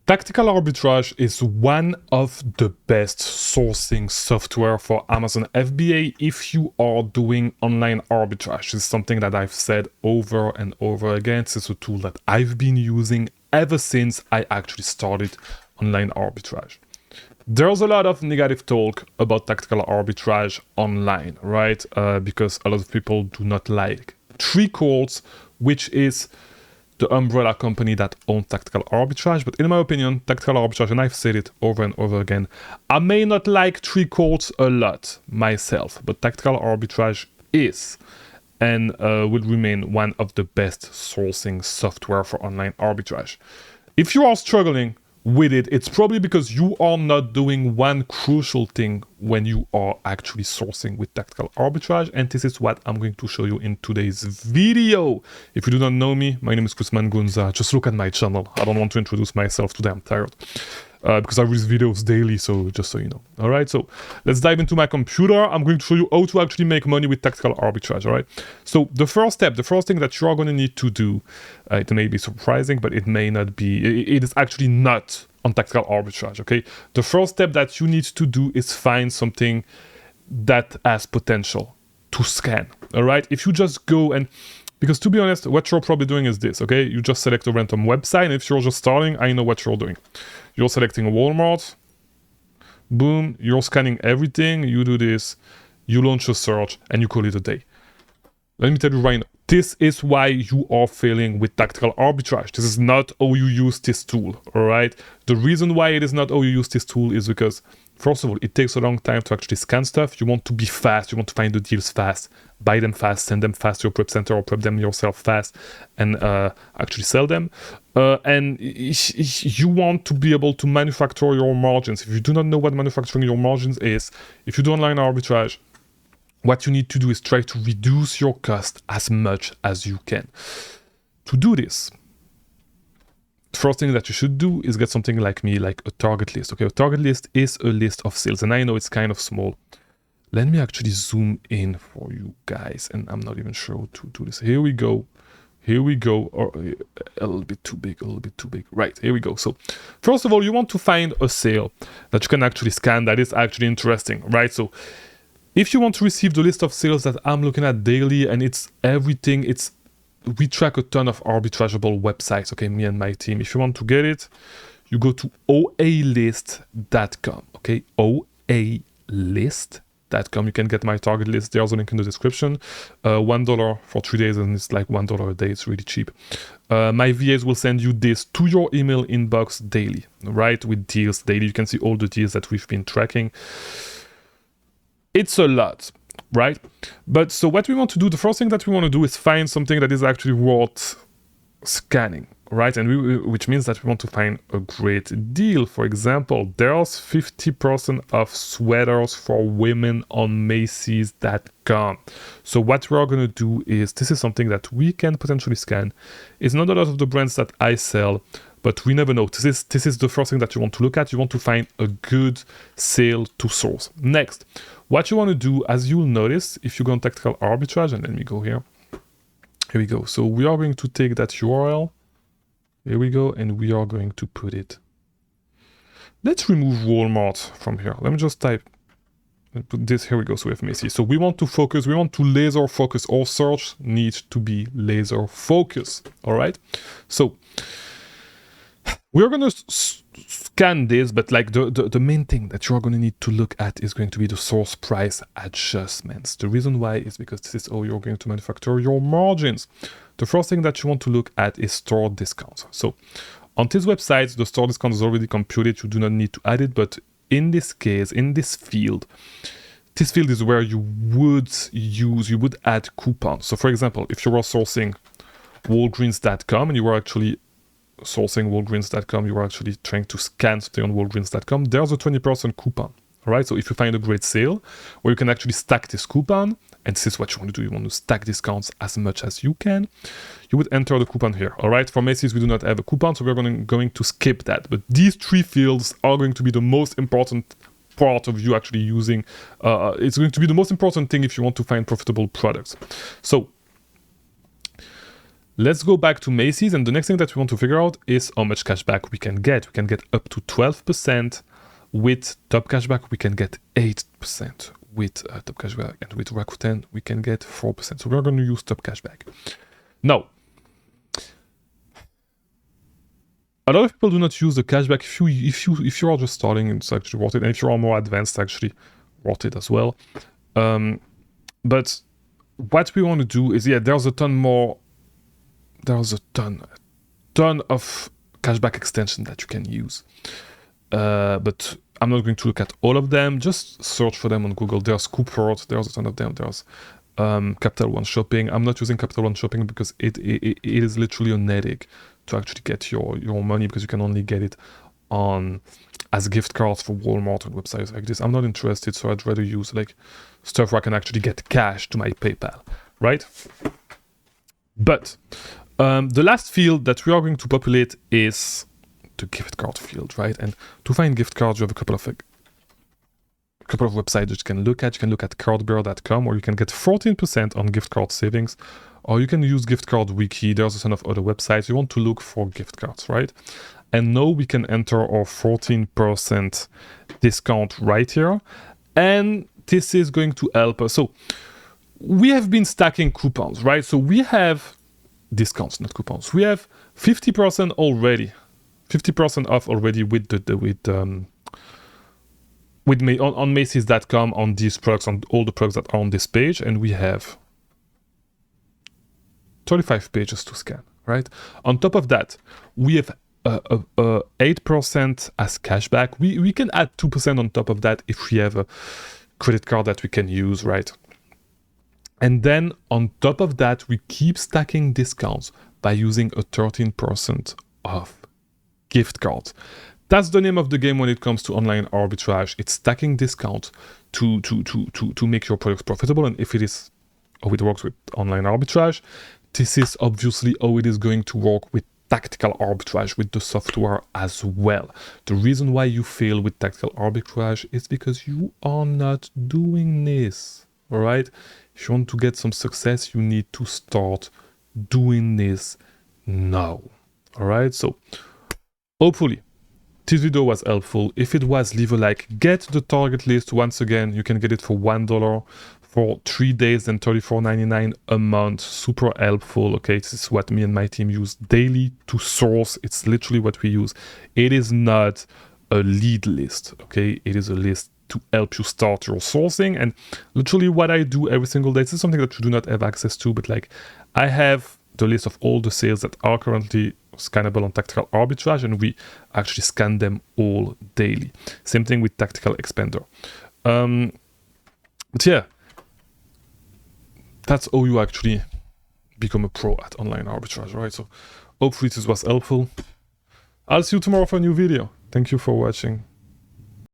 Tactical Arbitrage is one of the best sourcing software for Amazon FBA if you are doing online arbitrage. It's something that I've said over and over again. It's a tool that I've been using ever since I actually started online arbitrage. There's a lot of negative talk about tactical arbitrage online, right? Because a lot of people do not like Three Quartz, which is the umbrella company that owns tactical arbitrage. But in my opinion, tactical arbitrage, and I've said it over and over again, I may not like Three Quartz a lot myself, but tactical arbitrage is and will remain one of the best sourcing software for online arbitrage. If you are struggling with it, it's probably because you are not doing one crucial thing when you are actually sourcing with tactical arbitrage, and this is what I'm going to show you in today's video. If you do not know me, my name is Mangunza. Just look at my channel. I don't want to introduce myself today, I'm tired. Because I release videos daily, so just so you know. All right, so let's dive into my computer. I'm going to show you how to actually make money with tactical arbitrage, all right? So the first step, the first thing that you are going to need to do, it may be surprising, but it may not be, it is actually not on tactical arbitrage, okay? The first step that you need to do is find something that has potential to scan, all right? If you just go and, because to be honest, what you're probably doing is this, okay? You just select a random website, and if you're just starting, I know what you're doing. You're selecting Walmart, boom, you're scanning everything, you do this, you launch a search, and you call it a day. Let me tell you right now, this is why you are failing with tactical arbitrage. This is not how you use this tool, all right? The reason why it is not how you use this tool is because, first of all, it takes a long time to actually scan stuff. You want to be fast, you want to find the deals fast, buy them fast, send them fast to your prep center or prep them yourself fast, and actually sell them. And you want to be able to manufacture your margins. If you do not know what manufacturing your margins is, if you do online arbitrage, what you need to do is try to reduce your cost as much as you can. To do this, the first thing that you should do is get something like me, like a target list. Okay, a target list is a list of sales, and I know it's kind of small. Let me actually zoom in for you guys, and I'm not even sure how to do this. Here we go. Here we go, or a little bit too big, a little bit too big. Right, here we go. So first of all, you want to find a sale that you can actually scan that is actually interesting, right? So if you want to receive the list of sales that I'm looking at daily, and it's everything, we track a ton of arbitrageable websites, okay, me and my team. If you want to get it, you go to oalist.com, okay, oalist.com. You can get my target list. There's a link in the description. $1 for 3 days, and it's like $1 a day. It's really cheap. My VAs will send you this to your email inbox daily, right, with deals daily. You can see all the deals that we've been tracking. It's a lot, right? But so what we want to do, the first thing that we want to do is find something that is actually worth scanning, right? And which means that we want to find a great deal. For example, there's 50% off sweaters for women on Macy's.com. So what we're going to do is, this is something that we can potentially scan. It's not a lot of the brands that I sell, but we never know. This is the first thing that you want to look at. You want to find a good sale to source. Next, what you want to do, as you'll notice, if you go on tactical arbitrage, and let me go here. Here we go. So we are going to take that URL. Here we go, and we are going to put it. Let's remove Walmart from here. Let me just type and put this. Here we go. So we have Macy's. So we want to focus. We want to laser focus. Our search needs to be laser focus. All right. So we are going to scan this, but like the main thing that you're going to need to look at is going to be the source price adjustments. The reason why is because this is how you're going to manufacture your margins. The first thing that you want to look at is store discounts. So on this website, the store discount is already computed. You do not need to add it, but in this case, in this field is where you would add coupons. So for example, if you were sourcing Walgreens.com and you were actually sourcing Walgreens.com, you are actually trying to scan something on Walgreens.com, there's a 20% coupon. All right, so if you find a great sale where you can actually stack this coupon, and this is what you want to do, you want to stack discounts as much as you can, you would enter the coupon here. All right, for Macy's, we do not have a coupon, so we're going to skip that. But these three fields are going to be the most important part of you actually using. It's going to be the most important thing if you want to find profitable products. So let's go back to Macy's, and the next thing that we want to figure out is how much cashback we can get. We can get up to 12% with top cashback. We can get 8% with top cashback, and with Rakuten we can get 4%. So we're going to use top cashback. Now, a lot of people do not use the cashback. If you are just starting, it's actually worth it, and if you are more advanced, actually worth it as well. But what we want to do is, there's a ton of cashback extension that you can use. But I'm not going to look at all of them. Just search for them on Google. There's Couport, there's a ton of them. There's Capital One Shopping. I'm not using Capital One Shopping because it is literally an headache to actually get your money, because you can only get it on as gift cards for Walmart and websites like this. I'm not interested, so I'd rather use like stuff where I can actually get cash to my PayPal, right? But the last field that we are going to populate is the gift card field, right? And to find gift cards, you have a couple of websites that you can look at. You can look at cardbearer.com, where you can get 14% on gift card savings, or you can use Gift Card Wiki. There's a ton of other websites. You want to look for gift cards, right? And now we can enter our 14% discount right here. And this is going to help us. So we have been stacking coupons, right? So we have discounts, not coupons. We have 50% already, 50% off already on Macy's.com, on these products, on all the products that are on this page, and we have 35 pages to scan, right? On top of that, we have 8% as cashback. We can add 2% on top of that if we have a credit card that we can use, right? And then on top of that, we keep stacking discounts by using a 13% off gift cards. That's the name of the game when it comes to online arbitrage. It's stacking discounts to make your products profitable. And if it is how it works with online arbitrage, this is obviously how it is going to work with tactical arbitrage, with the software as well. The reason why you fail with tactical arbitrage is because you are not doing this, all right? If you want to get some success, you need to start doing this now, all right? So hopefully this video was helpful. If it was, leave a like. Get the target list. Once again, you can get it for $1 for 3 days and $34.99 a month. Super helpful. Okay, this is what me and my team use daily to source. It's literally what we use. It is not a lead list. Okay, it is a list to help you start your sourcing. And literally what I do every single day, this is something that you do not have access to, but like I have the list of all the sales that are currently scannable on tactical arbitrage, and we actually scan them all daily. Same thing with tactical expander. But yeah, that's how you actually become a pro at online arbitrage, right? So hopefully this was helpful. I'll see you tomorrow for a new video. Thank you for watching.